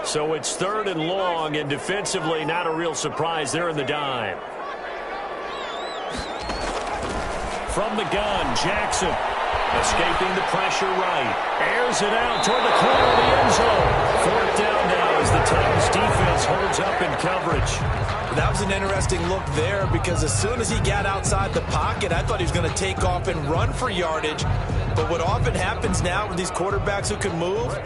So it's 3rd and long, and defensively not a real surprise there in the dime. From the gun, Jackson. Escaping the pressure right. Airs it out toward the corner of the end zone. 4th down now as the Titans defense holds up in coverage. That was an interesting look there because as soon as he got outside the pocket, I thought he was going to take off and run for yardage. But what often happens now with these quarterbacks who can move,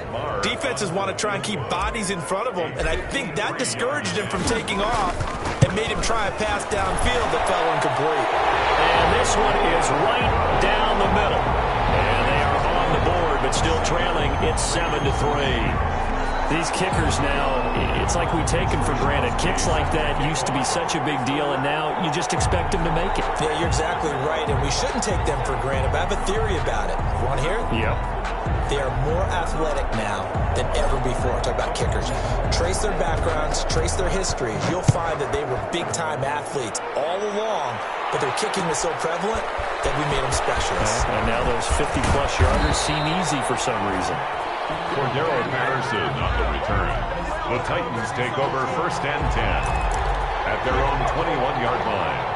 defenses want to try and keep bodies in front of them. And I think that discouraged him from taking off and made him try a pass downfield that fell incomplete. And this one is right down the middle. And they are on the board, but still trailing. It's 7-3. These kickers now, it's like we take them for granted. Kicks like that used to be such a big deal, and now you just expect them to make it. Yeah, you're exactly right, and we shouldn't take them for granted, but I have a theory about it. You want to hear it? Yep. They are more athletic now than ever before. Talk about kickers. Trace their backgrounds, trace their histories. You'll find that they were big-time athletes all along, but their kicking was so prevalent that we made them specialists. And now those 50-plus yarders seem easy for some reason. Cordero Patterson on the return. The Titans take over 1st and 10 at their own 21-yard line.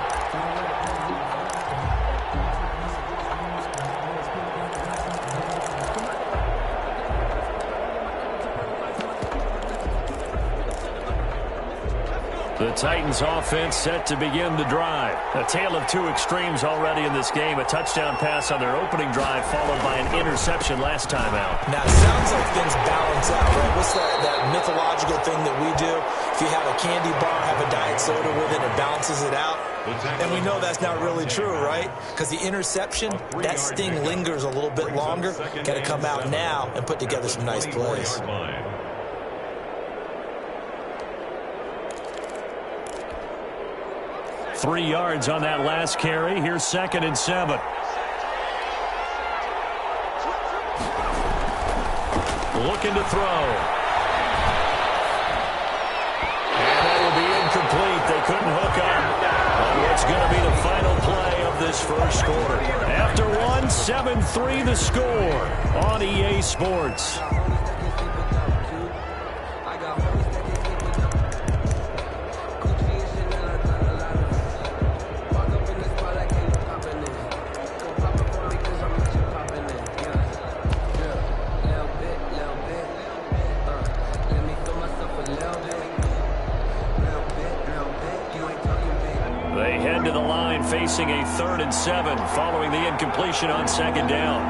The Titans offense set to begin the drive. A tale of two extremes already in this game. A touchdown pass on their opening drive followed by an interception last time out. Now, it sounds like things balance out, right? What's that mythological thing that we do? If you have a candy bar, have a diet soda with it, it balances it out. And we know that's not really true, right? Because the interception, that sting lingers a little bit longer. Got to come out now and put together some nice plays. 3 yards on that last carry. Here's 2nd and 7. Looking to throw. And that will be incomplete. They couldn't hook up on what's going to be the final play of this first quarter. After one, 7-3 the score on EA Sports. Facing a 3rd and 7 following the incompletion on 2nd down.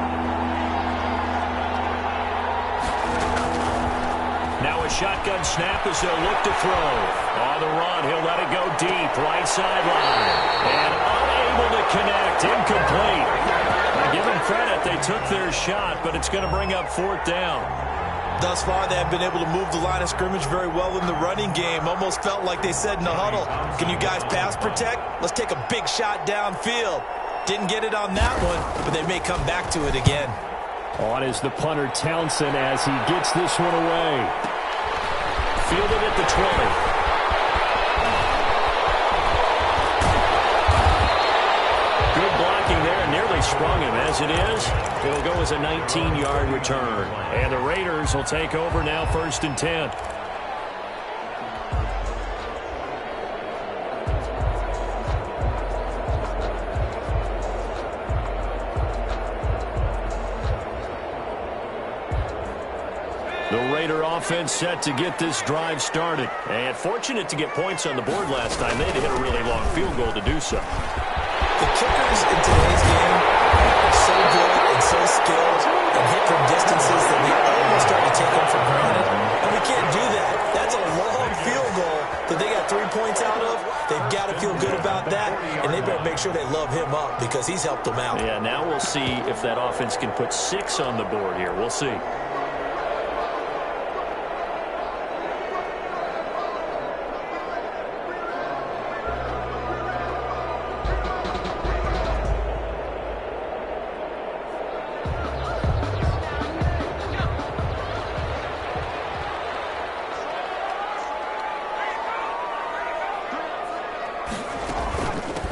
Now a shotgun snap as they'll look to throw. On the run, he'll let it go deep, right sideline. And unable to connect, incomplete. I give them credit, they took their shot, but it's going to bring up 4th down. Thus far, they have been able to move the line of scrimmage very well in the running game. Almost felt like they said in the huddle, can you guys pass protect? Let's take a big shot downfield. Didn't get it on that one, but they may come back to it again. On is the punter Townsend as he gets this one away. Fielded at the 20. Sprung him. As it is, it'll go as a 19-yard return. And the Raiders will take over now 1st and 10. The Raider offense set to get this drive started. And fortunate to get points on the board last time. They had to hit a really long field goal to do so. The kickers in today's game are so good and so skilled and hit from distances that we almost start to take them for granted. And we can't do that. That's a long field goal that they got 3 points out of. They've got to feel good about that, and they better make sure they love him up because he's helped them out. Yeah, now we'll see if that offense can put 6 on the board here. We'll see.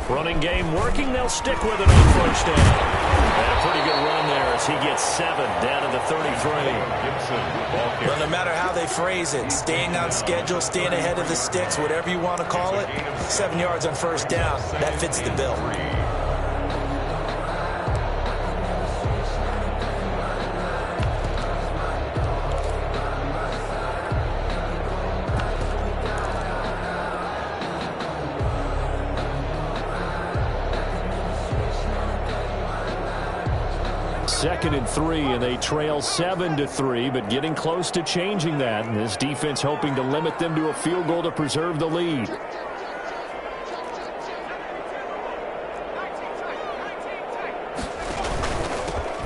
Running game working. They'll stick with it on 1st down. pretty good run there as he gets 7 down to the 33. Well, no matter how they phrase it, staying on schedule, staying ahead of the sticks, whatever you want to call it, 7 yards on first down, that fits the bill. Second and 3, and they trail 7-3, but getting close to changing that. And this defense hoping to limit them to a field goal to preserve the lead.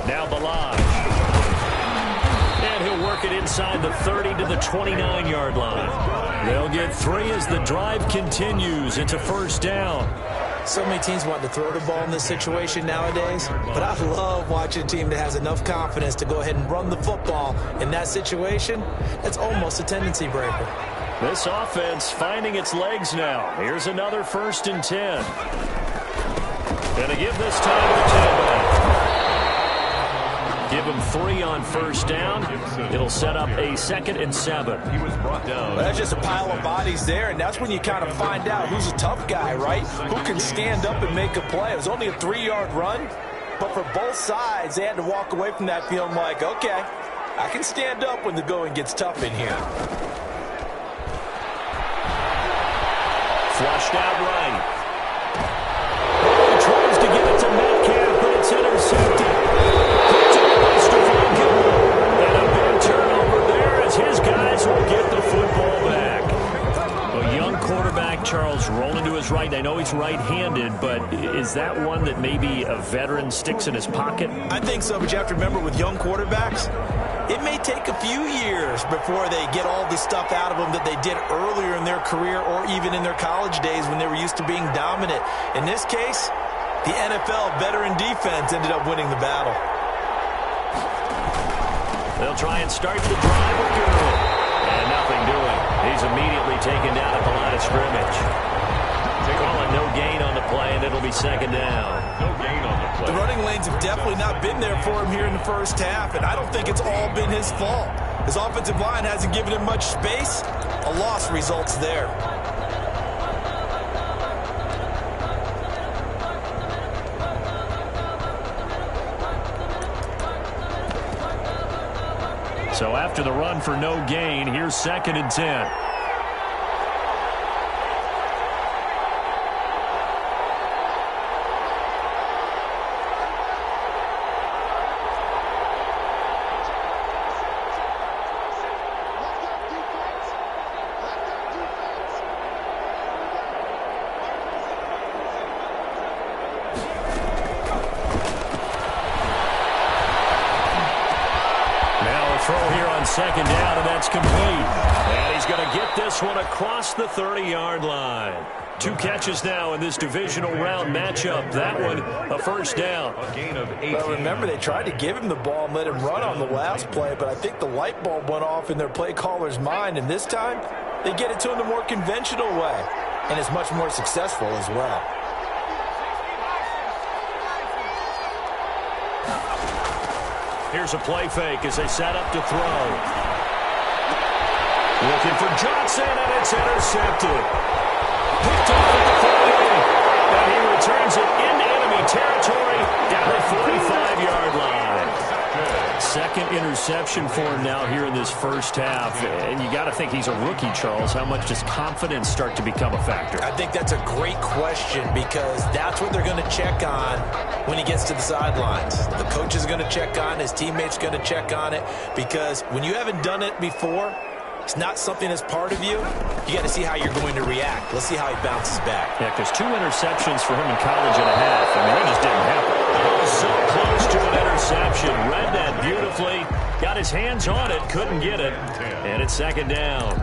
Now Balaj. And he'll work it inside the 30 to the 29-yard line. They'll get 3 as the drive continues. It's a first down. So many teams want to throw the ball in this situation nowadays, but I love watching a team that has enough confidence to go ahead and run the football in that situation. That's almost a tendency breaker. This offense finding its legs now. Here's another 1st and 10. Gonna give this time to the 10-back. Give him 3 on first down. It'll set up a 2nd and 7. He was brought down. Well, that's just a pile of bodies there, and that's when you kind of find out who's a tough guy, right? Who can stand up and make a play. It was only a 3-yard run, but for both sides, they had to walk away from that feeling like, okay, I can stand up when the going gets tough in here. Flushed out right. He tries to get it to Metcalf, but it's intercepted. And a big turnover there as his guys will get the football back. A young quarterback, Charles, rolling to his right. I know he's right-handed, but is that one that maybe a veteran sticks in his pocket? I think so, but you have to remember with young quarterbacks, it may take a few years before they get all the stuff out of them that they did earlier in their career or even in their college days when they were used to being dominant. In this case, the NFL veteran defense ended up winning the battle. They'll try and start the drive with Gurley. And nothing doing. He's immediately taken down at the line of scrimmage. They call it no gain on the play, and it'll be 2nd down. No gain on the play. The running lanes have definitely not been there for him here in the first half, and I don't think it's all been his fault. His offensive line hasn't given him much space. A loss results there. So after the run for no gain, here's 2nd and 10. Throw here on 2nd down, and that's complete. And he's going to get this one across the 30-yard line. 2 catches now in this divisional round matchup. That one, a first down. A gain of 18. Well, remember, they tried to give him the ball and let him run on the last play, but I think the light bulb went off in their play caller's mind, and this time they get it to him the more conventional way, and it's much more successful as well. Here's a play fake as they set up to throw. Looking for Johnson, and it's intercepted. Picked off at the 48, and he returns it into enemy territory down the 45-yard line. 2nd interception for him now here in this first half. And you got to think he's a rookie, Charles. How much does confidence start to become a factor? I think that's a great question because that's what they're going to check on when he gets to the sidelines. The coach is going to check on, his teammates going to check on it, because when you haven't done it before, it's not something that's part of you. You got to see how you're going to react. Let's see how he bounces back. Yeah, because 2 interceptions for him in college and a half. I mean, that just didn't happen. So close to an interception. Read that beautifully. Got his hands on it. Couldn't get it. And it's 2nd down.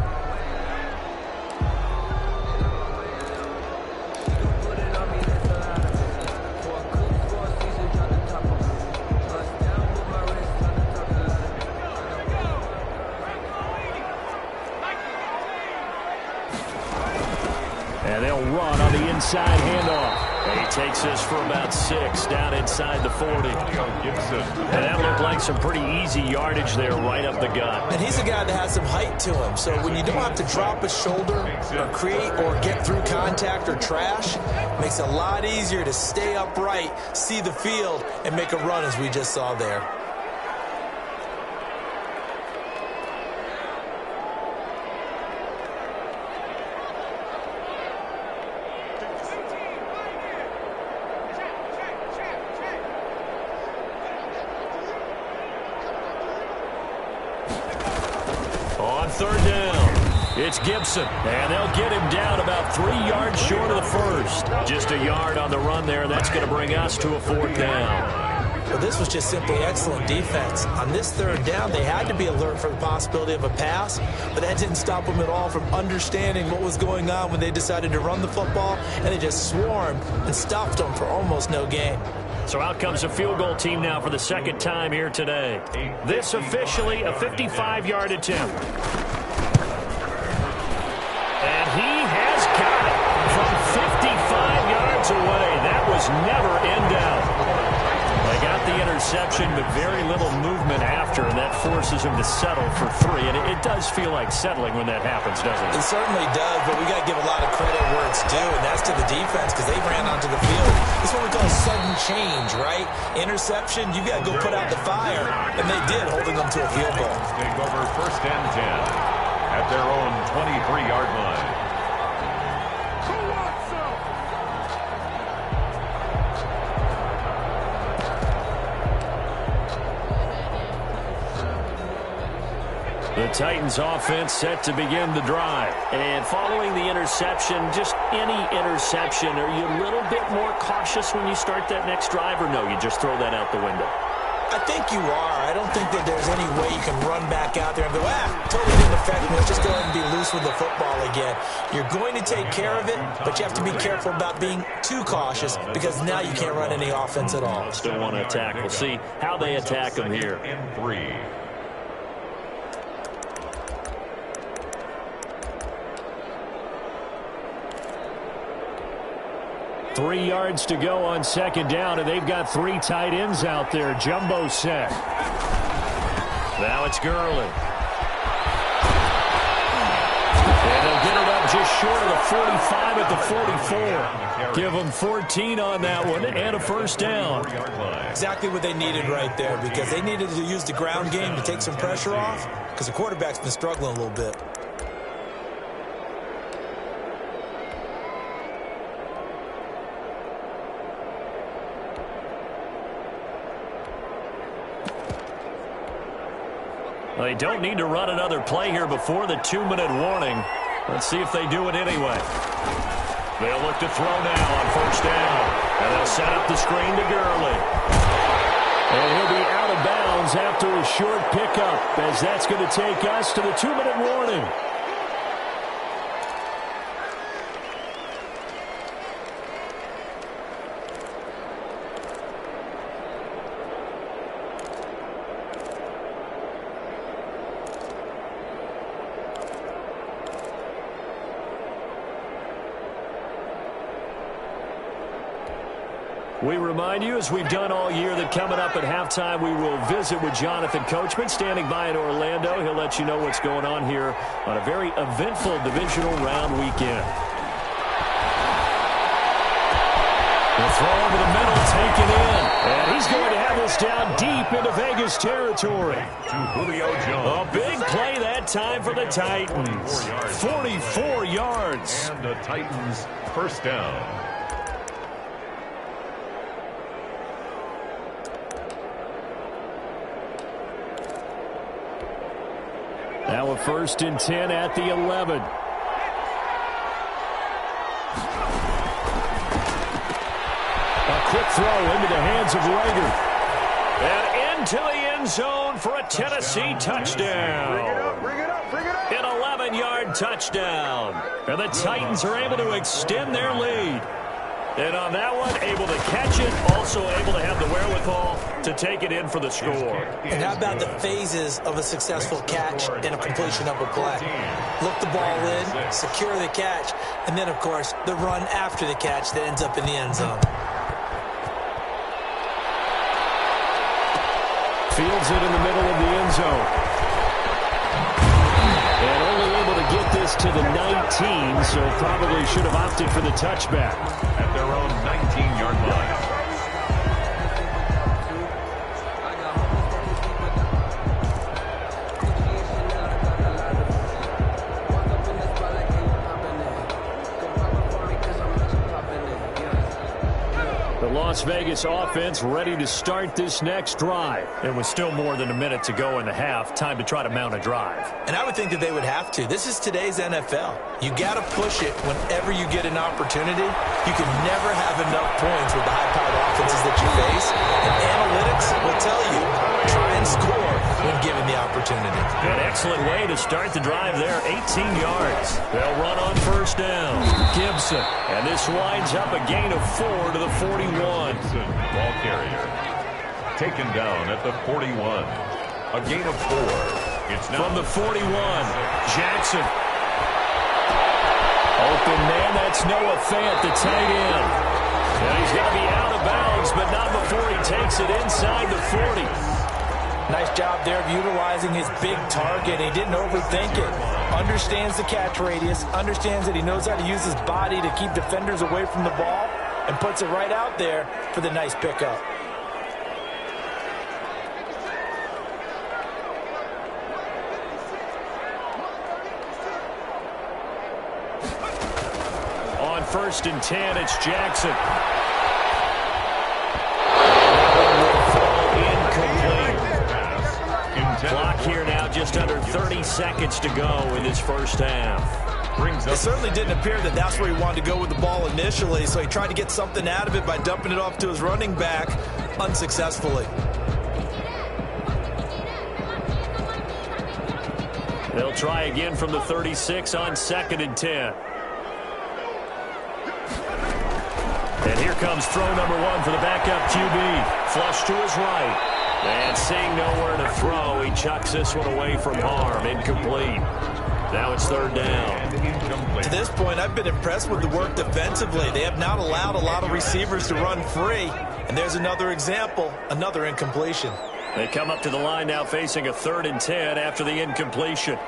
And they'll run on the inside handoff. And he takes this for about 6 down inside the 40. And that looked like some pretty easy yardage there right up the gut. And he's a guy that has some height to him. So when you don't have to drop his shoulder or create or get through contact or trash, it makes it a lot easier to stay upright, see the field, and make a run as we just saw there. On 3rd down, it's Gibson, and they'll get him down about 3 yards short of the first. Just a yard on the run there, and that's going to bring us to a 4th down. Well, this was just simply excellent defense. On this 3rd down, they had to be alert for the possibility of a pass, but that didn't stop them at all from understanding what was going on when they decided to run the football, and they just swarmed and stopped them for almost no gain. So out comes a field goal team now for the 2nd time here today. This officially a 55-yard attempt. And he has got it from 55 yards away. That was never in doubt. They got the interception, but very little movement after, and that forces him to settle for 3. And it does feel like settling when that happens, doesn't it? It certainly does, but we got to give a lot of credit where it's due, and that's to the defense because they ran onto the field. This is what we call sudden change, right? Interception, you got to go put out the fire, and they did, holding them to a field goal. Take over 1st and 10 at their own 23-yard line. The Titans offense set to begin the drive. And following the interception, just any interception, are you a little bit more cautious when you start that next drive, or no, you just throw that out the window? I think you are. I don't think that there's any way you can run back out there and go, totally didn't affect me. Let's just go ahead and be loose with the football again. You're going to take care of it, but you have to be careful about being too cautious because now you can't run any offense at all. Still want to attack. We'll see how they attack them here. 3 yards to go on 2nd down, and they've got 3 tight ends out there. Jumbo set. Now it's Gurley. And they'll get it up just short of the 45 at the 44. Give them 14 on that one and a 1st down. Exactly what they needed right there because they needed to use the ground game to take some pressure off because the quarterback's been struggling a little bit. They don't need to run another play here before the 2-minute warning. Let's see if they do it anyway. They'll look to throw now on 1st down. And they'll set up the screen to Gurley. And he'll be out of bounds after a short pickup, as that's going to take us to the 2-minute warning. We remind you, as we've done all year, that coming up at halftime, we will visit with Jonathan Coachman, standing by in Orlando. He'll let you know what's going on here on a very eventful divisional round weekend. The throw over the middle, taken in. And he's going to have this down deep into Vegas territory. A big play that time for the Titans. 44 yards. And the Titans 1st down. Now a 1st and 10 at the 11. A quick throw into the hands of Rager. And into the end zone for a Tennessee touchdown. Bring it up, bring it up. An 11-yard touchdown. And the Titans are able to extend their lead. And on that one, able to catch it, also able to have the wherewithal to take it in for the score. And how about the phases of a successful catch and a completion of a play? Look the ball in, secure the catch, and then, of course, the run after the catch that ends up in the end zone. Fields it in the middle of the end zone. And only able to get this to the 19, so probably should have opted for the touchback. At their own 19-yard line. The Las Vegas offense ready to start this next drive. It was still more than a minute to go in the half. Time to try to mount a drive. And I would think that they would have to. This is today's NFL. You got to push it whenever you get an opportunity. You can never have enough points with the high-powered offenses that you face. And analytics will tell you, try and score when given the opportunity. An excellent way to start the drive there. 18 yards. They'll run on first down. Gibson. And this winds up a gain of 4 to the 41. Ball carrier. Taken down at the 41. A gain of 4. It's now from the 41. Jackson. Open man. That's Noah Fant, the tight end. And he's got to be out of bounds, but not before he takes it inside the 40. Nice job there of utilizing his big target. He didn't overthink it. Understands the catch radius. Understands that he knows how to use his body to keep defenders away from the ball. And puts it right out there for the nice pickup. On 1st and 10, it's Jackson. Incomplete. Clock here now, just under 30 seconds to go in this first half. It certainly didn't appear that that's where he wanted to go with the ball initially, so he tried to get something out of it by dumping it off to his running back unsuccessfully. They'll try again from the 36 on 2nd and 10. And here comes throw number 1 for the backup QB. Flush to his right. And seeing nowhere to throw, he chucks this one away from harm. Incomplete. Now it's 3rd down. To this point, I've been impressed with the work defensively. They have not allowed a lot of receivers to run free. And there's another example, another incompletion. They come up to the line now facing a 3rd and 10 after the incompletion.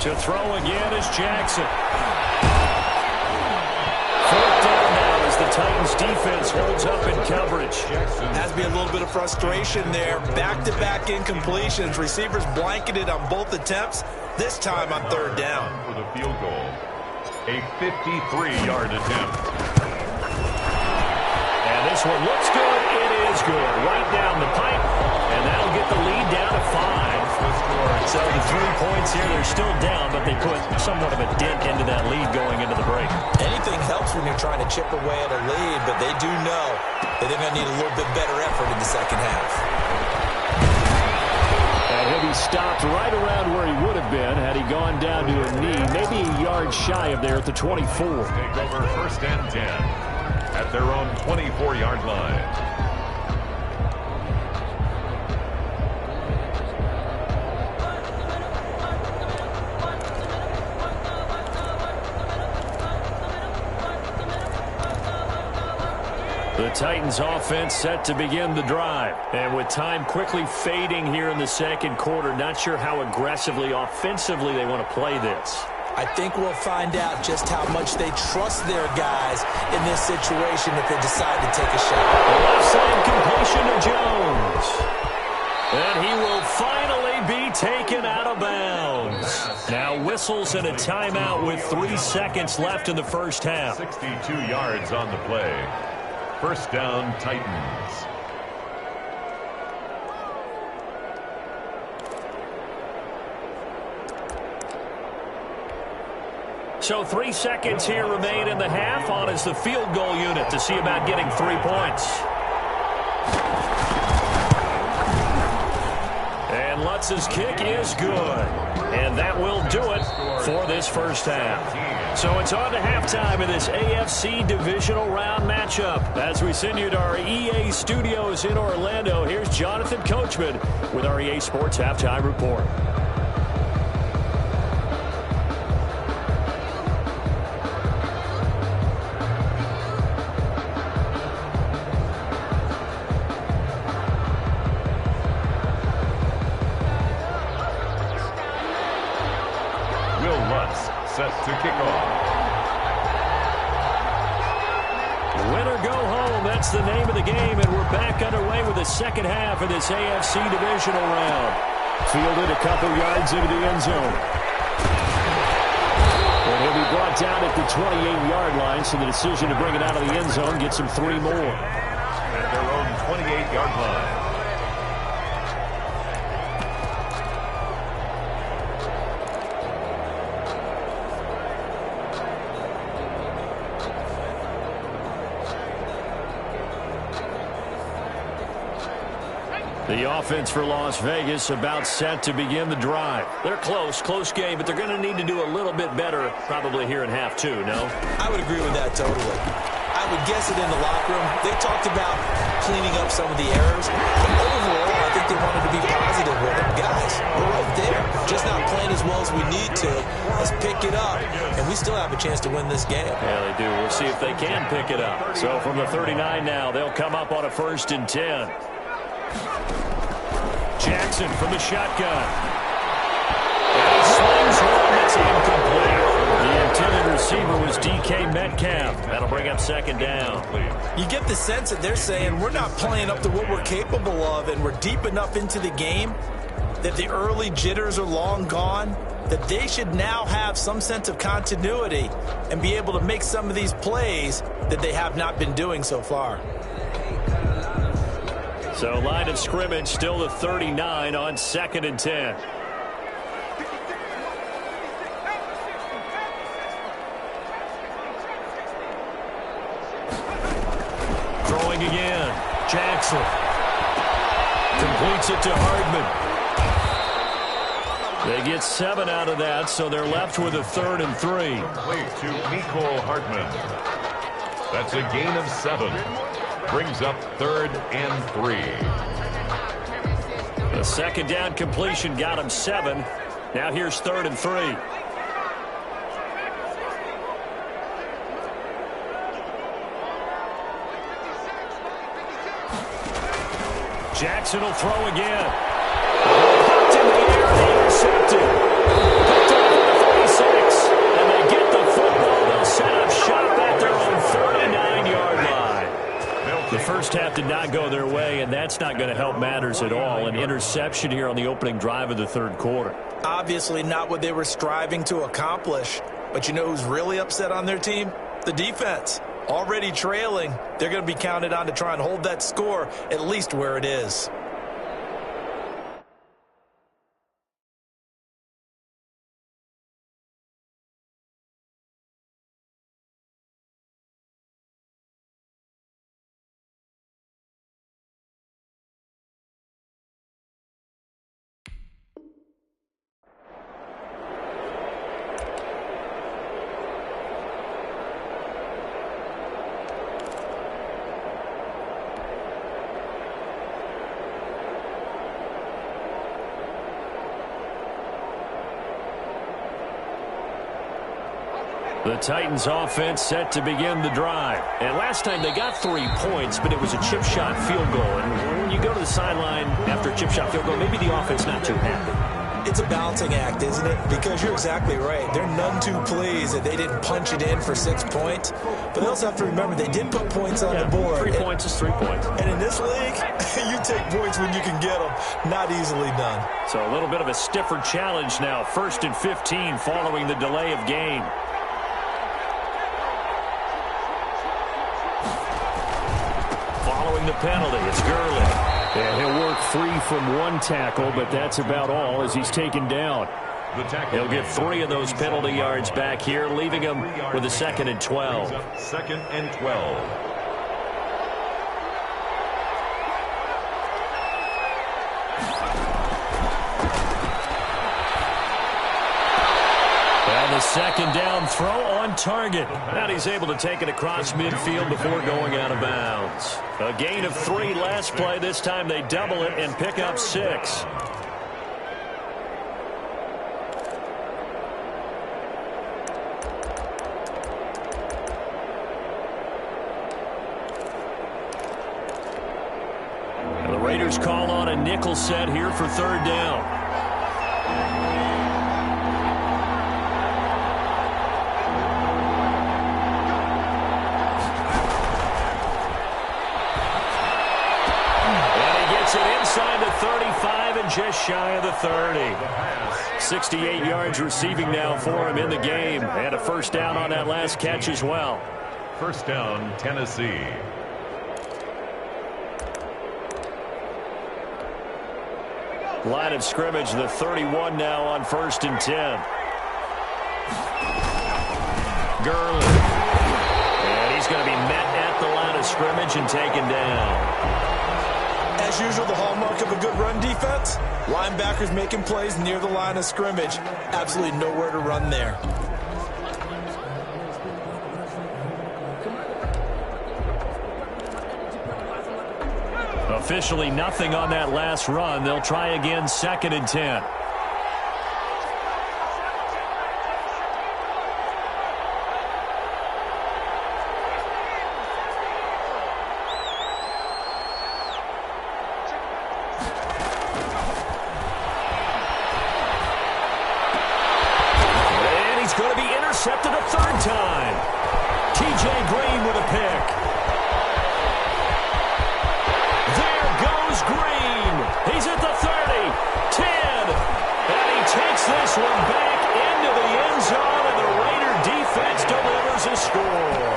To throw again is Jackson. 4th down now as the Titans defense holds up in coverage. Has to be a little bit of frustration there. Back-to-back incompletions. Receivers blanketed on both attempts. This time on 3rd down. For the field goal. A 53-yard attempt. And this one looks good. It is good. Right down the pipe. And that'll get the lead down to 5. So the 3 points here, they're still down, but they put somewhat of a dent into that lead going into the break. Anything helps when you're trying to chip away at a lead, but they do know that they're going to need a little bit better effort in the second half. And he'll be stopped right around where he would have been had he gone down to a knee, maybe a yard shy of there at the 24. Take over 1st and 10 at their own 24-yard line. The Titans offense set to begin the drive. And with time quickly fading here in the 2nd quarter, not sure how aggressively, offensively they want to play this. I think we'll find out just how much they trust their guys in this situation if they decide to take a shot. The left side completion to Jones. And he will finally be taken out of bounds. Now whistles and a timeout with 3 seconds left in the first half. 62 yards on the play. 1st down, Titans. So 3 seconds here remain in the half. On is the field goal unit to see about getting 3 points. And Lutz's kick is good. And that will do it for this first half. So it's on to halftime in this AFC Divisional Round matchup. As we send you to our EA studios in Orlando, here's Jonathan Coachman with our EA Sports Halftime Report. Set to kick off. Win or go home, that's the name of the game, and we're back underway with the second half of this AFC Divisional Round. Fielded a couple yards into the end zone. And he'll be brought down at the 28-yard line, so the decision to bring it out of the end zone gets him 3 more. At their own 28-yard line. The offense for Las Vegas about set to begin the drive. They're close game, but they're going to need to do a little bit better probably here in half 2, no? I would agree with that totally. I would guess it in the locker room. They talked about cleaning up some of the errors. But overall, I think they wanted to be positive with them. Guys, we're right there. Just not playing as well as we need to. Let's pick it up, and we still have a chance to win this game. Yeah, they do. We'll see if they can pick it up. So from the 39 now, they'll come up on a 1st and 10. Jackson from the shotgun. And he slings one that's incomplete. The intended receiver was DK Metcalf. That'll bring up 2nd down. You get the sense that they're saying we're not playing up to what we're capable of, and we're deep enough into the game that the early jitters are long gone, that they should now have some sense of continuity and be able to make some of these plays that they have not been doing so far. So line of scrimmage still the 39 on 2nd and 10. Throwing again. Jackson. Completes it to Hardman. They get 7 out of that, so they're left with a 3rd and 3. Play to Mecole Hardman. That's a gain of 7. Brings up 3rd and 3. The 2nd down completion got him 7. Now here's 3rd and 3. Jackson will throw again. Popped in the air and intercepted. Picked up at the 36. And they get the football. They'll set up shop at their own 39-yard line. The first half did not go their way, and that's not going to help matters at all. An interception here on the opening drive of the 3rd quarter. Obviously not what they were striving to accomplish. But you know who's really upset on their team? The defense. Already trailing. They're going to be counted on to try and hold that score at least where it is. The Titans offense set to begin the drive. And last time they got 3 points, but it was a chip shot field goal. And when you go to the sideline after a chip shot field goal, maybe the offense not too happy. It's a balancing act, isn't it? Because you're exactly right. They're none too pleased that they didn't punch it in for 6 points. But they also have to remember they did put points on the board. 3 points is 3 points. And in this league, you take points when you can get them. Not easily done. So a little bit of a stiffer challenge now. 1st and 15 following the delay of game. Following the penalty, it's Gurley. And he'll work free from 1 tackle, but that's about all as he's taken down. He'll get 3 of those penalty yards back here, leaving him with a 2nd and 12. 2nd and 12. Second down throw on target. And he's able to take it across midfield before going out of bounds. A gain of 3 last play. This time they double it and pick up 6. And the Raiders call on a nickel set here for third down. Inside the 35 and just shy of the 30. 68 yards receiving now for him in the game. And a first down on that last catch as well. First down, Tennessee. Line of scrimmage, the 31 now on 1st and 10. Gurley. And he's going to be met at the line of scrimmage and taken down. As usual, the hallmark of a good run defense, linebackers making plays near the line of scrimmage. Absolutely nowhere to run there. Officially nothing on that last run. They'll try again, 2nd and 10. Intercepted a third time. T.J. Green with a pick. There goes Green. He's at the 30, 10. And he takes this one back into the end zone, and the Raider defense delivers a score.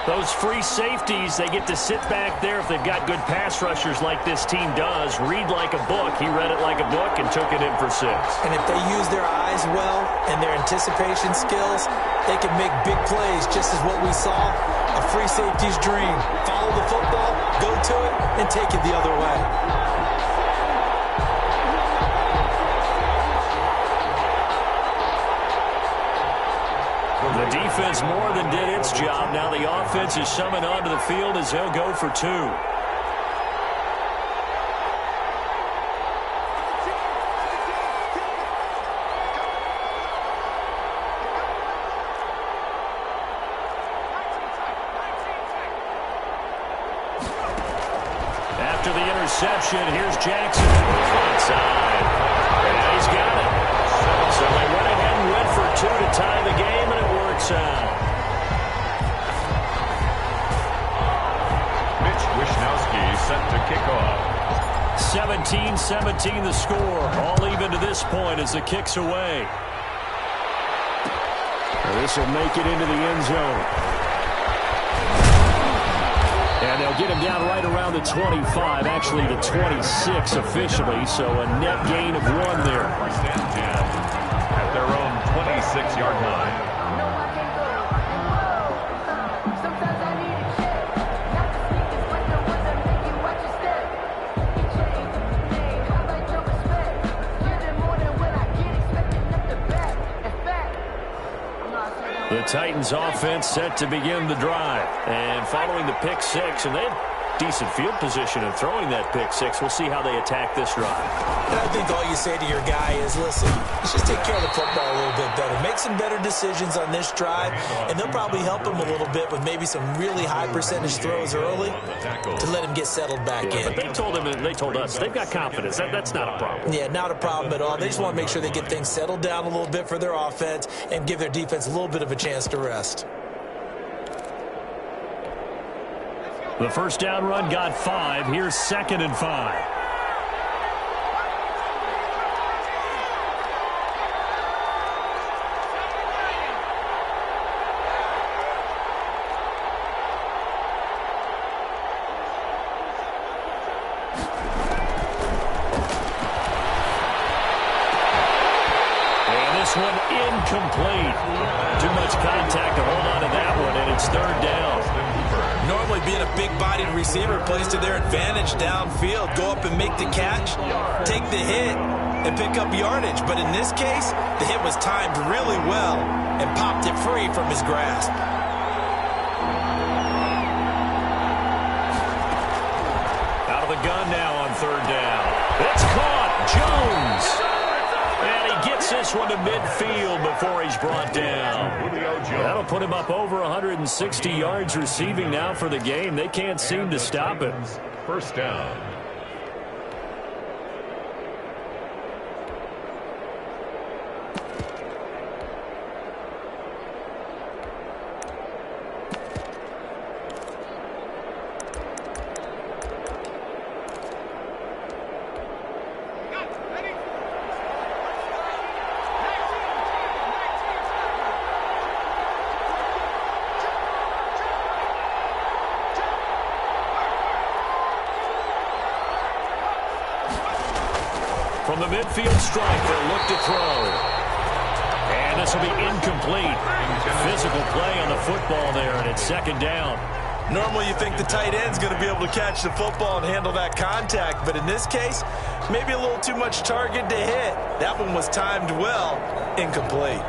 Those free safeties, they get to sit back there if they've got good pass rushers like this team does. Read like a book. He read it like a book and took it in for 6. And if they use their eyes well and their anticipation skills, they can make big plays, just as what we saw. A free safety's dream. Follow the football, go to it, and take it the other way. The defense more than did its job. Now the offense is summoned onto the field as they'll go for 2. After the interception, here's Jackson. Outside. And he's got it. So they went ahead and went for 2 to tie the game, and it works out. Mitch Wishnowsky set to kick off. 17-17 the score. All even to this point as the kick's away. This will make it into the end zone. And they'll get him down right around the 25, actually the 26 officially, so a net gain of 1 there. First and 10 at their own 26-yard line. The Titans offense set to begin the drive. And following the pick 6, and they have decent field position in throwing that pick 6. We'll see how they attack this drive. And I think all you say to your guy is, listen, let's just take care of the football a little bit better. Make some better decisions on this drive, and they'll probably help him a little bit with maybe some really high percentage throws early to let him get settled back in. But they told him, and they told us, they've got confidence. That's not a problem. Yeah, not a problem at all. They just want to make sure they get things settled down a little bit for their offense and give their defense a little bit of a chance to rest. The first down run got 5. Here's 2nd and 5. And this one incomplete. Too much contact to hold on to that one, and it's 3rd down. Normally being a big-bodied receiver plays to their advantage downfield. Go up and make the catch, take the hit, and pick up yardage. But in this case, the hit was timed really well and popped it free from his grasp. Out of the gun now on third down. It's caught. Jones. And he gets this one to midfield before he's brought down. That'll put him up over 160 yards receiving now for the game. They can't seem to stop it. First down. From the midfield stripe, they'll look to throw. And this will be incomplete. Physical play on the football there, and it's second down. Normally you think the tight end's going to be able to catch the football and handle that contact, but in this case, maybe a little too much target to hit. That one was timed well, incomplete.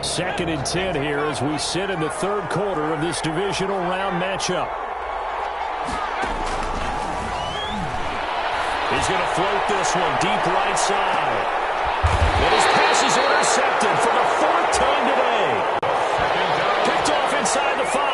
Second and 10 here as we sit in the third quarter of this divisional round matchup. He's going to float this one deep right side. And his pass is intercepted for the fourth time today. Picked off inside the 5.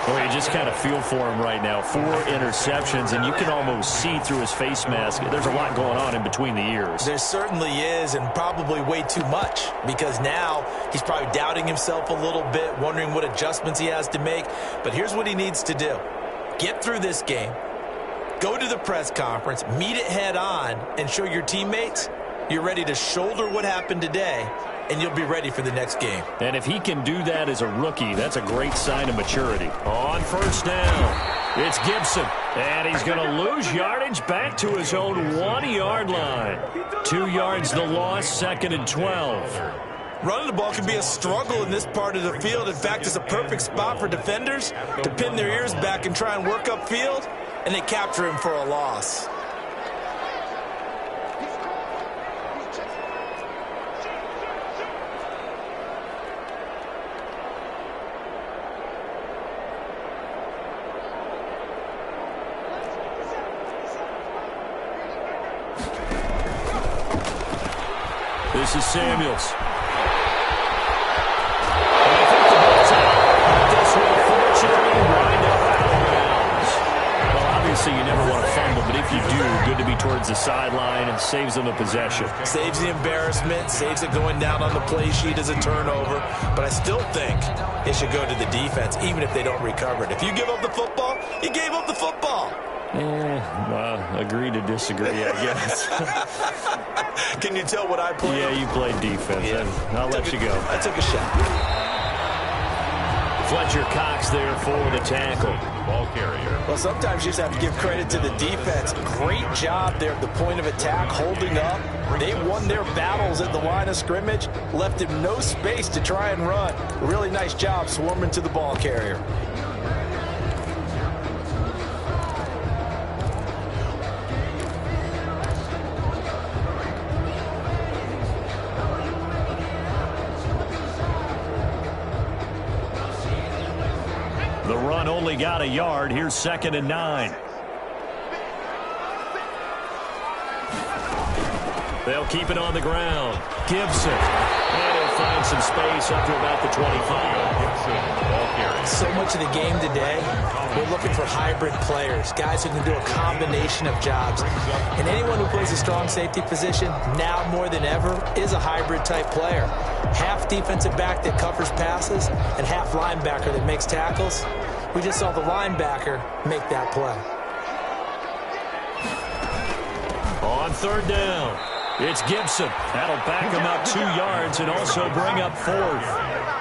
Well, you just kind of feel for him right now. 4 interceptions, and you can almost see through his face mask. There's a lot going on in between the ears. There certainly is, and probably way too much, because now he's probably doubting himself a little bit, wondering what adjustments he has to make. But here's what he needs to do. Get through this game, go to the press conference, meet it head on, and show your teammates you're ready to shoulder what happened today, and you'll be ready for the next game. And if he can do that as a rookie, that's a great sign of maturity. On first down, it's Gibson. And he's going to lose yardage back to his own 1-yard line. 2 yards the loss, second and 12. Running the ball can be a struggle in this part of the field. In fact, it's a perfect spot for defenders to pin their ears back and try and work upfield, and they capture him for a loss. This is Samuels. And I think the ball's out. This will fortunately wind up out of bounds. Well, obviously you never want to fumble, but if you do, good to be towards the sideline and saves them a possession. Saves the embarrassment, saves it going down on the play sheet as a turnover. But I still think it should go to the defense, even if they don't recover it. If you give up the football, you gave up the football. Well, agree to disagree, I guess. Can you tell what I played? Yeah, you played defense. Yeah. I'll let you go. I took a shot. Fletcher Cox there for the tackle. Ball carrier. Well, sometimes you just have to give credit to the defense. Great job there at the point of attack, holding up. They won their battles at the line of scrimmage, left him no space to try and run. Really nice job swarming to the ball carrier. The run only got a yard. Here's second and 9. They'll keep it on the ground. Gibson. And he'll find some space up to about the 25. So much of the game today, we're looking for hybrid players, guys who can do a combination of jobs. And anyone who plays a strong safety position, now more than ever, is a hybrid type player. Half defensive back that covers passes and half linebacker that makes tackles. We just saw the linebacker make that play. On third down, it's Gibson. That'll back him up 2 yards and also bring up fourth.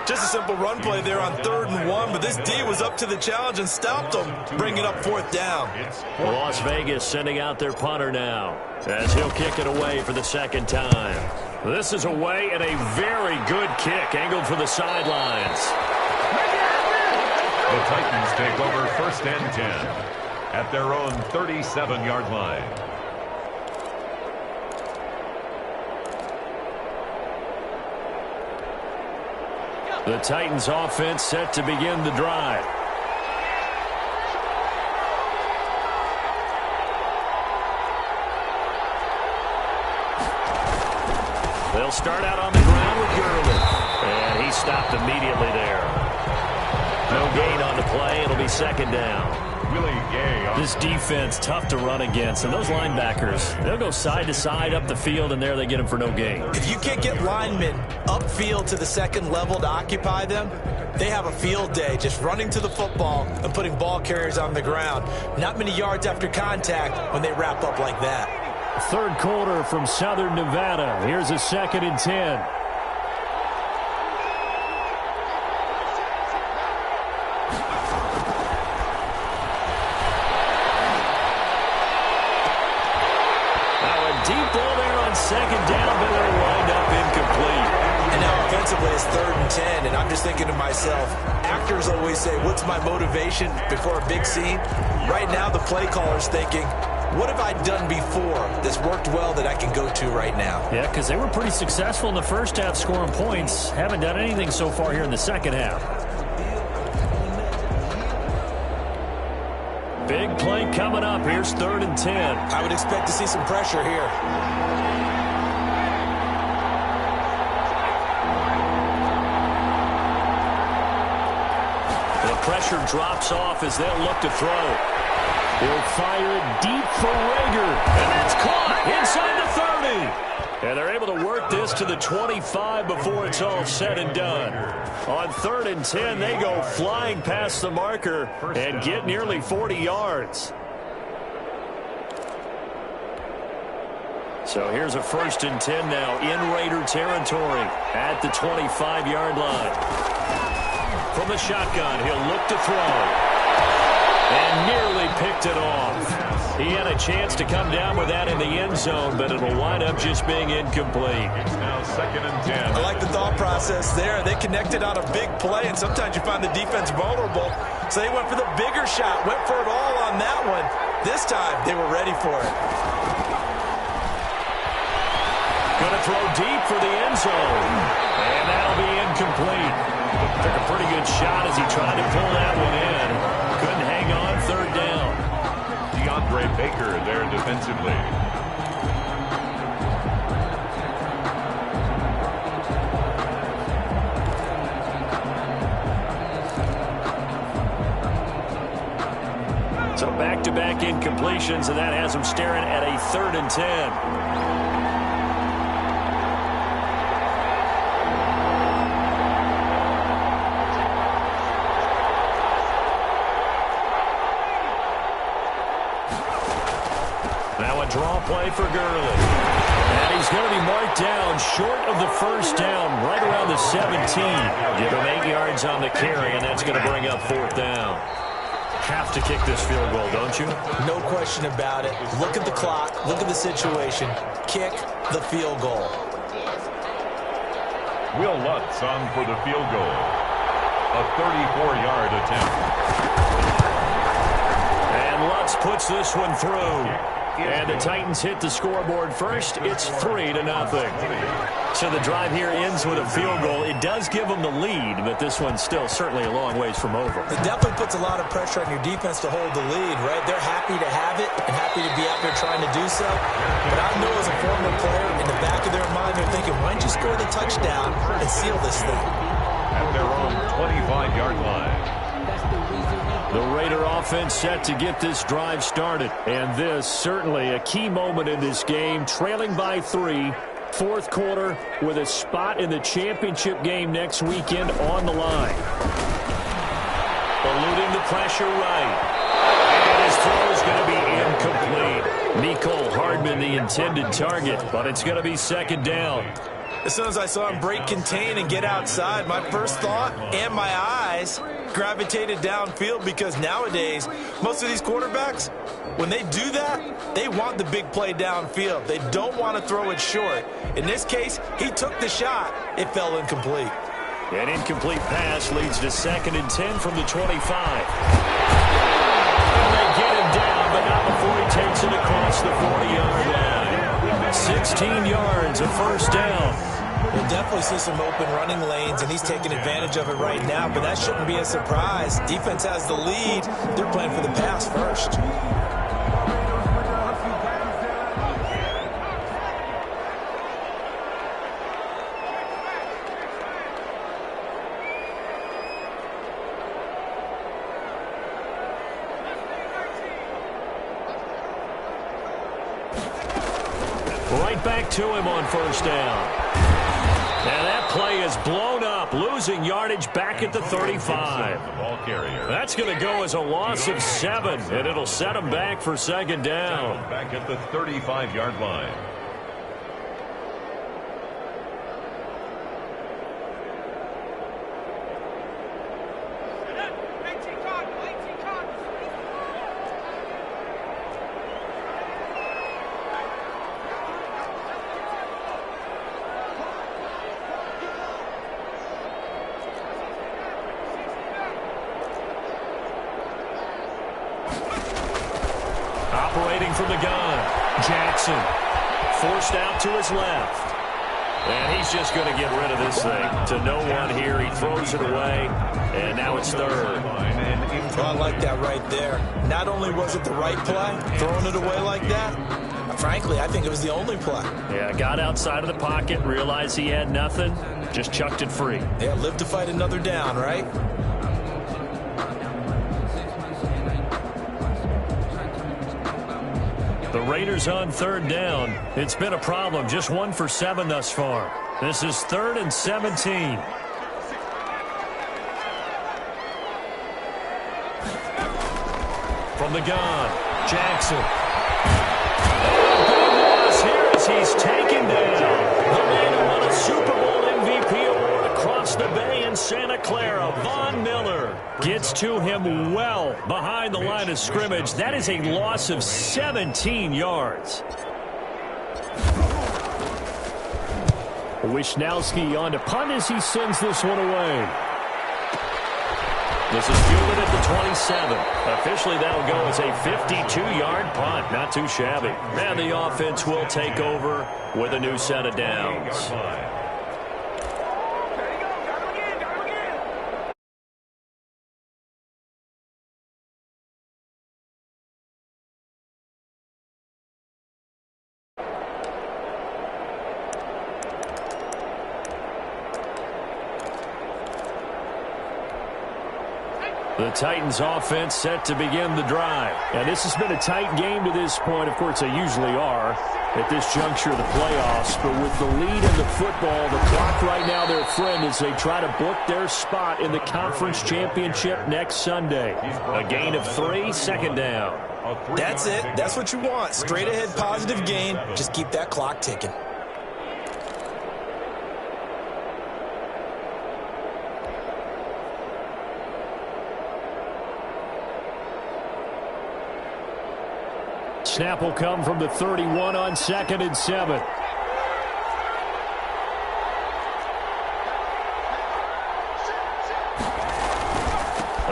Just a simple run play there on 3rd and 1, but this D was up to the challenge and stopped them, bringing up 4th down. Las Vegas sending out their punter now as he'll kick it away for the second time. This is away and a very good kick angled for the sidelines. The Titans take over 1st and 10 at their own 37-yard line. The Titans offense set to begin the drive. They'll start out on the ground with Gurley. And he stopped immediately there. No gain on the play. It'll be 2nd down. Willie Gay. This defense, tough to run against. And those linebackers, they'll go side to side up the field, and there they get them for no gain. If you can't get linemen upfield to the 2nd level to occupy them, they have a field day just running to the football and putting ball carriers on the ground. Not many yards after contact when they wrap up like that. 3rd quarter from Southern Nevada. Here's a 2nd and 10. Deep ball there on 2nd down, but it'll wind up incomplete. And now offensively it's 3rd and 10, and I'm just thinking to myself, actors always say, what's my motivation before a big scene? Right now the play caller's thinking, what have I done before that's worked well that I can go to right now? Yeah, because they were pretty successful in the first half scoring points. Haven't done anything so far here in the second half. Big play coming up. Here's 3rd and 10. I would expect to see some pressure here. The pressure drops off as they'll look to throw. He'll fire it deep for Rager. And that's caught inside the 30. And they're able to work this to the 25 before it's all said and done. On 3rd and 10, they go flying past the marker and get nearly 40 yards. So here's a 1st and 10 now in Raider territory at the 25-yard line. From the shotgun, he'll look to throw. And nearly picked it off. He had a chance to come down with that in the end zone, but it'll wind up just being incomplete. It's now 2nd and 10. I like the thought process there. They connected on a big play, and sometimes you find the defense vulnerable. So they went for the bigger shot, went for it all on that one. This time, they were ready for it. Going to throw deep for the end zone. And that'll be incomplete. Took a pretty good shot as he tried to pull that one in. Couldn't hang on 3rd down. DeAndre Baker there defensively. So back-to-back incompletions, and that has them staring at a 3rd and 10. Draw play for Gurley. And he's going to be marked down short of the 1st down, right around the 17. Give him 8 yards on the carry, and that's going to bring up 4th down. Have to kick this field goal, don't you? No question about it. Look at the clock. Look at the situation. Kick the field goal. Will Lutz on for the field goal. A 34-yard attempt. And Lutz puts this one through. And the Titans hit the scoreboard first. It's 3-0. So the drive here ends with a field goal. It does give them the lead, but this one's still certainly a long ways from over. It definitely puts a lot of pressure on your defense to hold the lead, right? They're happy to have it and happy to be out there trying to do so. But I know as a former player, in the back of their mind, they're thinking, why don't you score the touchdown and seal this thing? At their own 25-yard line. The Raider offense set to get this drive started. And this certainly a key moment in this game, trailing by 3. 4th quarter with a spot in the championship game next weekend on the line. Eluding the pressure right. And his throw is going to be incomplete. Mecole Hardman the intended target, but it's going to be 2nd down. As soon as I saw him break contain and get outside, my first thought and my eyes gravitated downfield, because nowadays, most of these quarterbacks, when they do that, they want the big play downfield. They don't want to throw it short. In this case, he took the shot. It fell incomplete. An incomplete pass leads to 2nd and 10 from the 25. And they get him down, but not before he takes it across the 40-yard line. 16 yards, a first down. We'll definitely see some open running lanes, and he's taking advantage of it right now, but that shouldn't be a surprise. Defense has the lead. They're playing for the pass first. Right back to him on first down. And that play is blown up, losing yardage back at the 35. That's going to go as a loss of 7, and it'll set him back for 2nd down. Back at the 35-yard line. Operating from the gun, Jackson forced out to his left. And he's just going to get rid of this thing. To no one here, he throws it away, and now it's 3rd. Oh, I like that right there. Not only was it the right play, throwing it away like that, frankly, I think it was the only play. Yeah, got outside of the pocket, realized he had nothing, just chucked it free. Yeah, live to fight another down, right? The Raiders on 3rd down. It's been a problem. Just 1 for 7 thus far. This is 3rd and 17. From the gun, Jackson. Big loss here as he's taken down. The man who won a Super Bowl MVP award across the bay in Santa Clara, Von Miller, gets to him well behind the line of scrimmage. That is a loss of 17 yards. Wisnowski on to punt as he sends this one away. This is fielded at the 27. Officially, that'll go as a 52-yard punt. Not too shabby. And the offense will take over with a new set of downs. The Titans offense set to begin the drive. And this has been a tight game to this point. Of course, they usually are at this juncture of the playoffs. But with the lead in the football, the clock right now their friend as they try to book their spot in the conference championship next Sunday. A gain of 3, 2nd down. That's it. That's what you want. Straight ahead positive gain. Just keep that clock ticking. Snap will come from the 31 on 2nd and 7.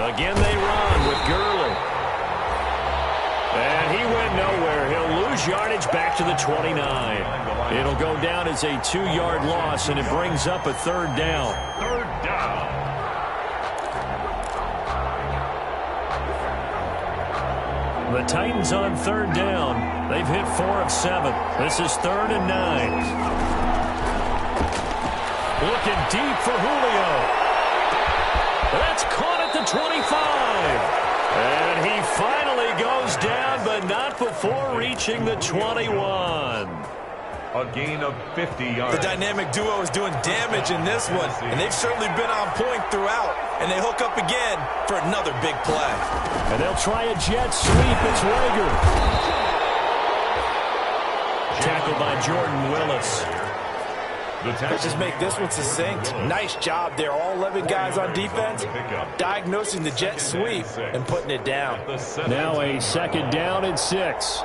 Again they run with Gurley. And he went nowhere. He'll lose yardage back to the 29. It'll go down as a 2-yard loss, and it brings up a 3rd down. 3rd down. The Titans on 3rd down. They've hit 4 of 7. This is 3rd and 9. Looking deep for Julio. That's caught at the 25. And he finally goes down, but not before reaching the 21. A gain of 50 yards. The dynamic duo is doing damage in this one, and they've certainly been on point throughout. And they hook up again for another big play. And they'll try a jet sweep. It's Rager. Tackled by Jordan Willis. Let's just make this one succinct. Nice job there. All 11 guys on defense diagnosing the jet sweep and putting it down. Now a second down and 6.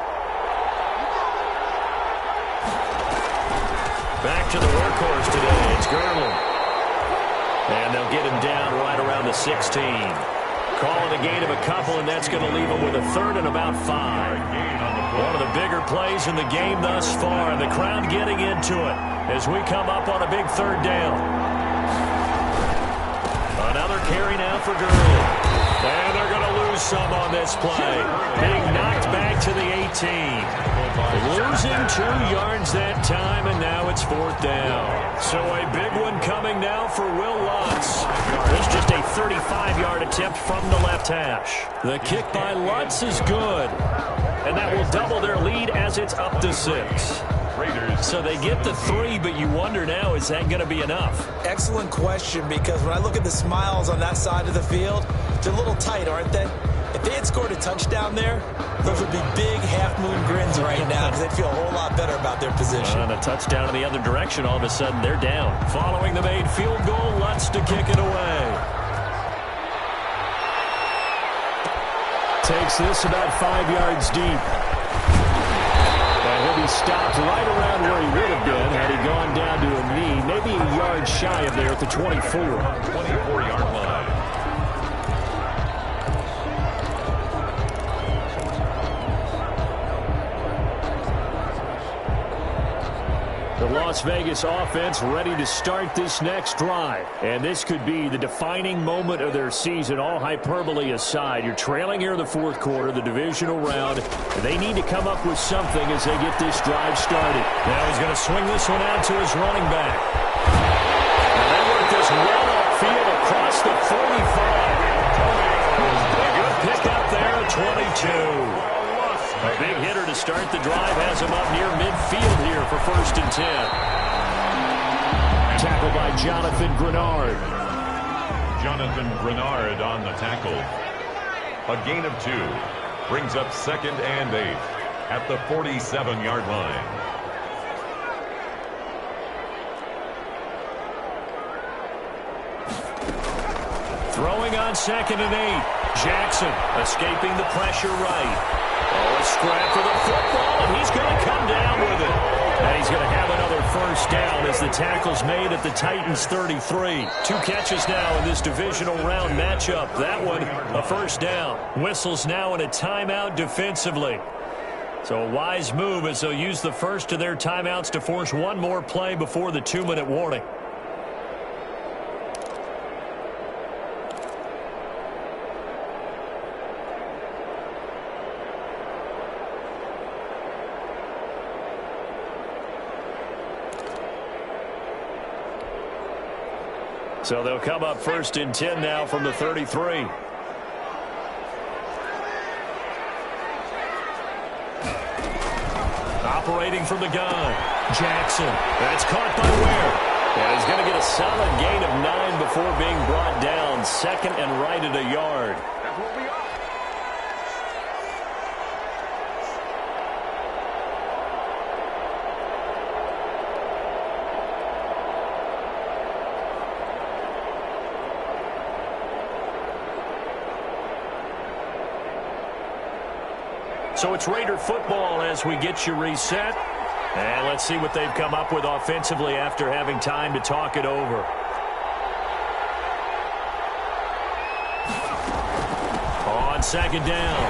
Back to the workhorse today. It's Gurley. And they'll get him down right around the 16. Calling a gain of a couple, and that's going to leave him with a third and about 5. One of the bigger plays in the game thus far, and the crowd getting into it as we come up on a big third down. Another carry now for Gurley. And they're going to lose some on this play. Being knocked back to the 18. Losing 2 yards that time, and now it's 4th down. So a big one coming now for Will Lutz. It's just a 35-yard attempt from the left hash. The kick by Lutz is good. And that will double their lead as it's up to 6. So they get the 3, but you wonder now, is that going to be enough? Excellent question, because when I look at the smiles on that side of the field, they're a little tight, aren't they? If they had scored a touchdown there, those would be big half-moon grins right now because they'd feel a whole lot better about their position. And a touchdown in the other direction, all of a sudden they're down. Following the made field goal, Lutz to kick it away. Takes this about 5 yards deep. And he'll be stopped right around where he would have been had he gone down to a knee, maybe a yard shy of there at the 24. 24-yard line. The Las Vegas offense ready to start this next drive. And this could be the defining moment of their season, all hyperbole aside. You're trailing here in the 4th quarter, the divisional round. And they need to come up with something as they get this drive started. Now he's going to swing this one out to his running back. And they work this well upfield across the 45. A good pickup there at 22. A big hitter to start the drive has him up near midfield here for 1st and 10. Tackled by Jonathan Grenard. Jonathan Grenard on the tackle. A gain of 2. Brings up 2nd and 8 at the 47-yard line. Throwing on 2nd and 8. Jackson escaping the pressure right. Oh, a scrap for the football, and he's going to come down with it. And he's going to have another 1st down as the tackle's made at the Titans' 33. 2 catches now in this divisional round matchup. That one, a 1st down. Whistles now in a timeout defensively. So a wise move as they'll use the first of their timeouts to force one more play before the 2-minute warning. So they'll come up 1st and 10 now from the 33. Operating from the gun. Jackson. That's caught by Ware. And he's going to get a solid gain of 9 before being brought down. 2nd and right at a yard. That's what we are. So it's Raider football as we get you reset. And let's see what they've come up with offensively after having time to talk it over. On 2nd down,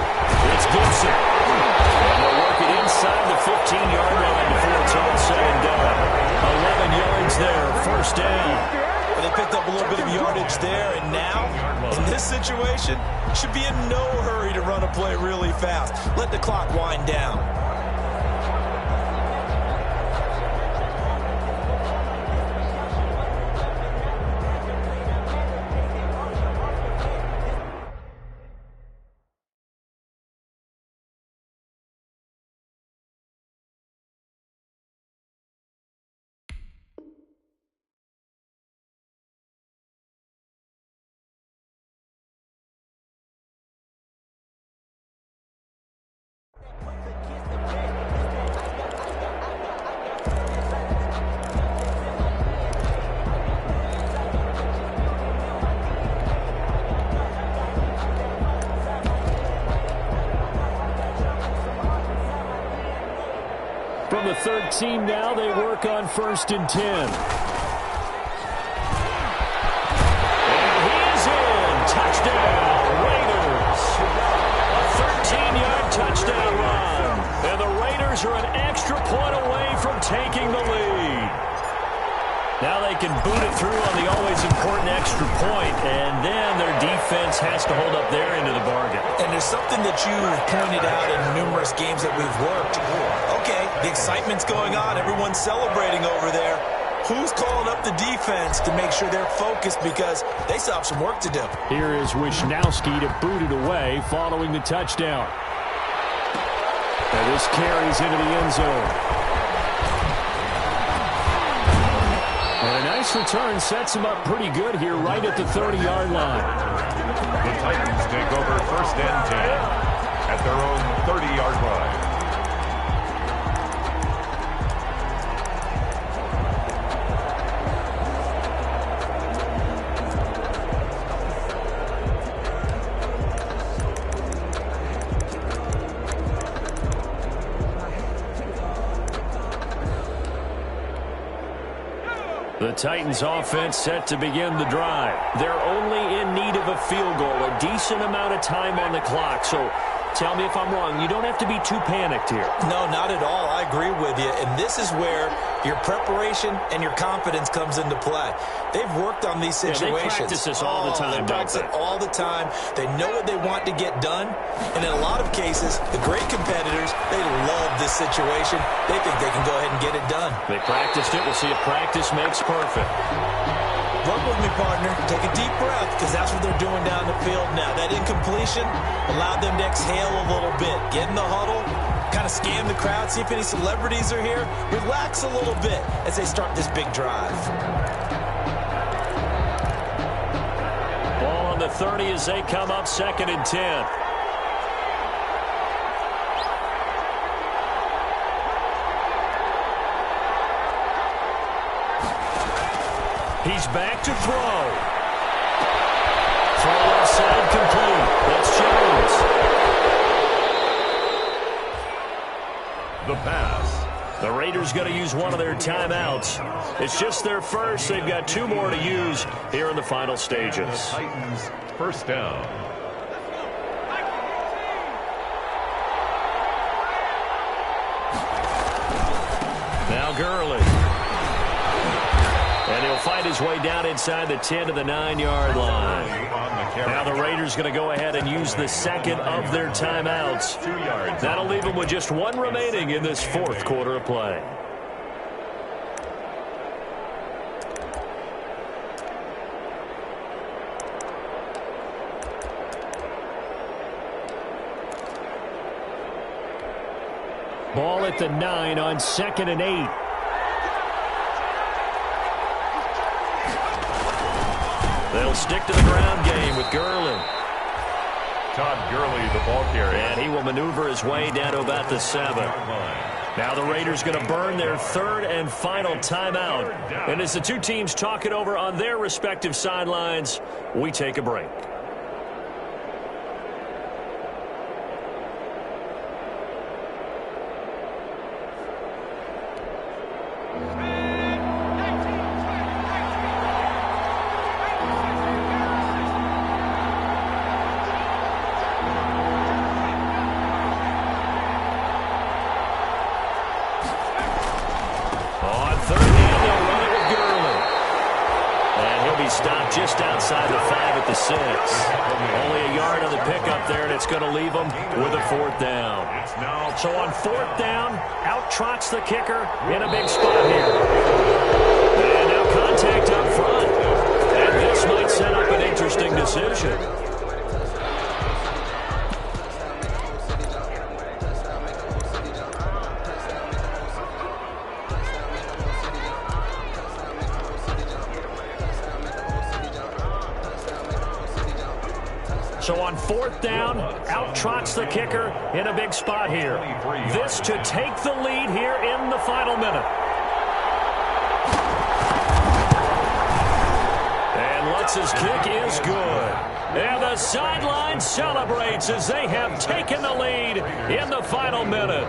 it's Gibson. And they'll work it inside the 15-yard line before it's all said and done. 11 yards there, 1st down. They picked up a little bit of yardage there, and now, in this situation, should be in no hurry to run a play really fast. Let the clock wind down. 13 now. They work on 1st and 10. And he is in. Touchdown, Raiders. A 13-yard touchdown run. And the Raiders are an extra point away from taking the lead. Now they can boot it through on the always important extra point, and then their defense has to hold up their end of the bargain. And there's something that you've pointed out in numerous games that we've worked. Okay, the excitement's going on. Everyone's celebrating over there. Who's calling up the defense to make sure they're focused, because they still have some work to do. Here is Wisnowski to boot it away following the touchdown. And this carries into the end zone. And a nice return sets him up pretty good here right at the 30-yard line. The Titans take over 1st and 10 at their own 30-yard line. The Titans offense set to begin the drive. They're only in need of a field goal, a decent amount of time on the clock. So tell me if I'm wrong. You don't have to be too panicked here. No, not at all. I agree with you. And this is where your preparation and your confidence comes into play. They've worked on these situations. Yeah, they practice this all the time, They practice it all the time. They know what they want to get done. And in a lot of cases, the great competitors, they love this situation. They think they can go ahead and get it done. They practiced it. We'll see if practice makes perfect. Work with me, partner. Take a deep breath, because that's what they're doing down the field now. That incompletion allowed them to exhale a little bit. Get in the huddle, kind of scan the crowd, see if any celebrities are here. Relax a little bit as they start this big drive. Ball on the 30 as they come up 2nd and 10. He's back to throw. Throw left side complete. That's Jones. The pass. The Raiders going to use one of their timeouts. It's just their first. They've got 2 more to use here in the final stages. The Titans 1st down. Now Gurley. And he'll fight his way down inside the 10 to the 9-yard line. Now the Raiders going to go ahead and use the second of their timeouts. That'll leave them with just 1 remaining in this 4th quarter of play. Ball at the 9 on 2nd and 8. They'll stick to the ground game with Gurley. Todd Gurley, the ball carrier. And he will maneuver his way down to about the 7. Now the Raiders going to burn their 3rd and final timeout. And as the 2 teams talk it over on their respective sidelines, we take a break. Stopped just outside the 5 at the 6. Only a yard on the pickup there, and it's going to leave them with a 4th down. So on 4th down, out trots the kicker in a big spot here. And now contact up front. And this might set up an interesting decision. So on 4th down, out trots the kicker in a big spot here. This to take the lead here in the final minute. And Lutz's kick is good. And the sideline celebrates as they have taken the lead in the final minute.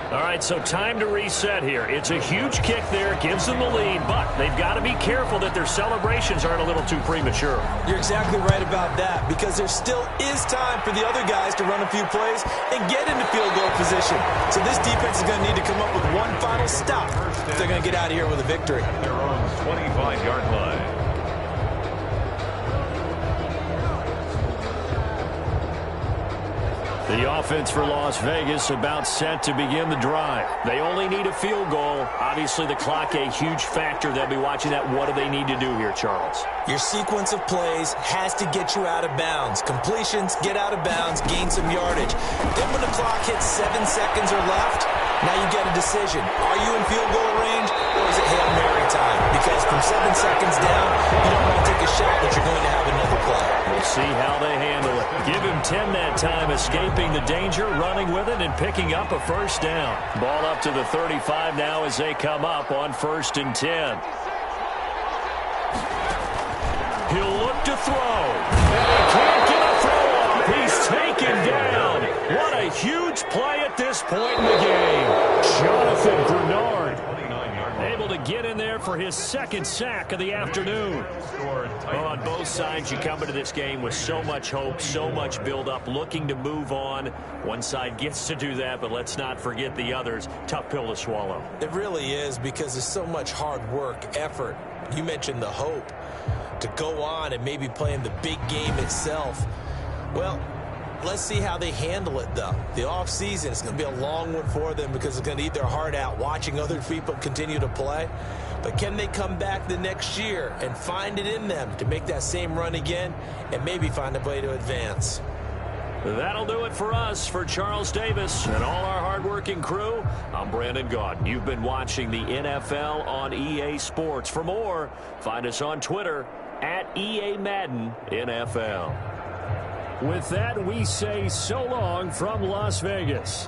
All right, so time to reset here. It's a huge kick there, gives them the lead, but they've got to be careful that their celebrations aren't a little too premature. You're exactly right about that, because there still is time for the other guys to run a few plays and get into field goal position. So this defense is going to need to come up with one final stop if they're going to get out of here with a victory. At their own 25-yard line. The offense for Las Vegas about set to begin the drive. They only need a field goal. Obviously, the clock a huge factor. They'll be watching that. What do they need to do here, Charles? Your sequence of plays has to get you out of bounds. Completions, get out of bounds, gain some yardage. Then when the clock hits 7 seconds or left, now you get a decision. Are you in field goal range, or is it Hail Mary time? Because from 7 seconds down, you don't want to take a shot that you're going to have another play. We'll see how they handle it. Give him 10 that time, escaping the danger, running with it, and picking up a first down. Ball up to the 35 now as they come up on 1st and 10. He'll look to throw. And he can't get a throw off. He's taken down. What a huge play at this point in the game. Jonathan Grenard able to get in there for his 2nd sack of the afternoon. Well, on both sides, you come into this game with so much hope, so much build-up, looking to move on. One side gets to do that, but let's not forget the others. Tough pill to swallow. It really is, because there's so much hard work, effort. You mentioned the hope to go on and maybe play in the big game itself. Well, let's see how they handle it, though. The offseason is going to be a long one for them, because it's going to eat their heart out watching other people continue to play. But can they come back the next year and find it in them to make that same run again and maybe find a way to advance? That'll do it for us. For Charles Davis and all our hardworking crew, I'm Brandon Gaudin. You've been watching the NFL on EA Sports. For more, find us on Twitter at EA Madden NFL. With that, we say so long from Las Vegas.